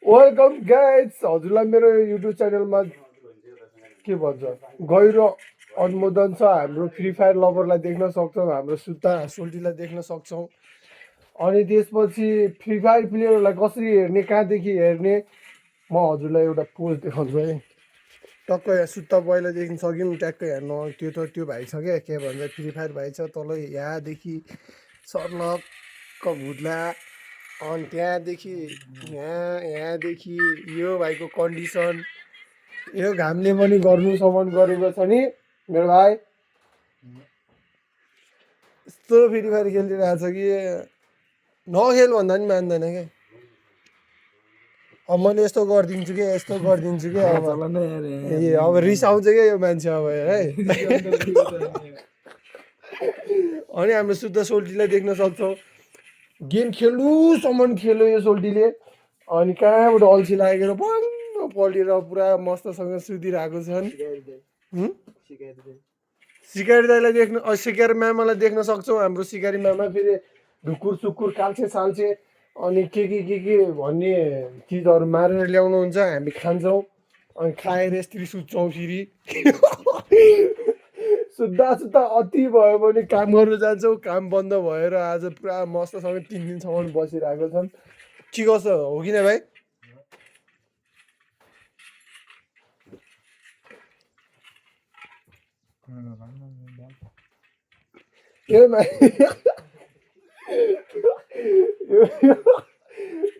Welcome guys, हजुरलाई मेरो YouTube च्यानलमा के भन्छ गहिरो अनुमोदन छ। हाम्रो फ्री फायर लभरलाई देख्न सक्छौँ, हाम्रो सुत्ता सोल्टीलाई देख्न सक्छौँ। अनि त्यसपछि फ्री फायर प्लेयरहरूलाई कसरी हेर्ने, कहाँदेखि हेर्ने, म हजुरलाई एउटा पोस्ट देखाउँछु है। टक्क यहाँ सुत्ता पहिला देख्न सक्यौँ, ट्याक्कै हेर्नु त्यो भाइ छ क्या, के भन्छ फ्री फायर भाइ छ तल यहाँदेखि सर्लक्क भुत्ला। अनि त्यहाँदेखि यहाँदेखि यो भाइको कन्डिसन, यो घामले पनि गर्नुसम्म गरेको छ नि मेरो भाइ। यस्तो फ्री फायर खेलिरहेको छ कि नखेल भन्दा पनि मान्दैन क्या। अब मैले यस्तो गरिदिन्छु कि यस्तो गरिदिन्छु कि अब रिस आउँछ क्या यो मान्छे अब है। अनि हाम्रो शुद्ध सोल्टीलाई देख्न सक्छौँ, गेम खेल्नुसम्म खेल्यो यो सोल्टीले। अनि कहाँबाट अल्छी लागेर बङ्ग पल्टेर पुरा मस्तसँग सुतिरहेको छन्। सिकारी दाईलाई देख्न, सिकारी मामालाई देख्न सक्छौँ। हाम्रो सिकारी मामा फेरि ढुकुर सुकुर काल्छे साल्छे अनि के भन्ने चिजहरू मारेर ल्याउनुहुन्छ, हामी खान्छौँ। अनि खाएर यसरी सुत्छौँ फेरि। सुत्दा अति भयो भने काम गर्न जान्छौँ, काम बन्द भएर आज पुरा मस्तसँग 3 दिनसम्म बसिरहेको छन्। के कसो हो कि न भाइ?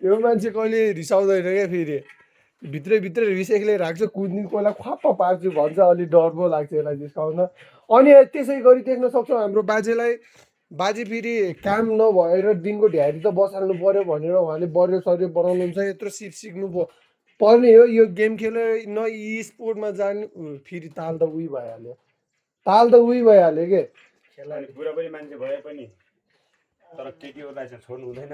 यो मान्छे कहिले रिसाउँदैन क्या। फेरि भित्रै रिस एक्लै राख्छ, कुन दिन कोहीलाई ख्वाप्प पार्छु भन्छ। अलिक डर पो लाग्छ यसलाई जिस्काउन। अनि त्यसै गरी देख्न सक्छौँ हाम्रो बाजेलाई। बाजे फेरि काम नभएर दिनको ढ्यारी त बसाल्नु पर्यो भनेर उहाँले बरियो सरियो बनाउनुहुन्छ। यत्रो सिक्नु पर्ने हो यो गेम खेलेर न स्पोर्टमा जानु। फेरि ताल त उही भइहाल्यो, के बुढा पनि मान्छे भए पनि तर केटीहरूलाई चाहिँ छोड्नु हुँदैन।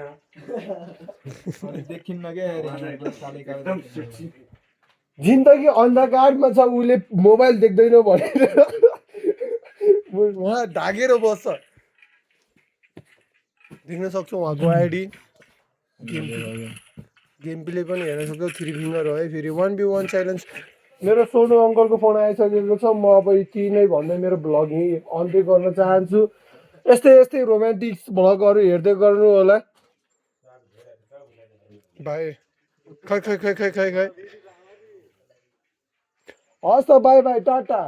जिन्दगी अन्धकारमा छ, उसले मोबाइल देख्दैन भनेर उहाँ ढाकेर बस्छ। देख्न सक्छौँ उहाँको आइडी गेम प्ले पनि हेर्न सक्छौँ। 3 फिङ्गर हो है। फेरि 1v1 च्यालेन्ज मेरो सोनु अङ्कलको फोन आइसकेको छ। म अब यति नै भन्दै मेरो भ्लग यहीँ अन्त्य गर्न चाहन्छु। यस्तै रोमान्टिक भ्लगहरू हेर्दै गर्नु होला भाइ। खै हस् त, बाई टाटा।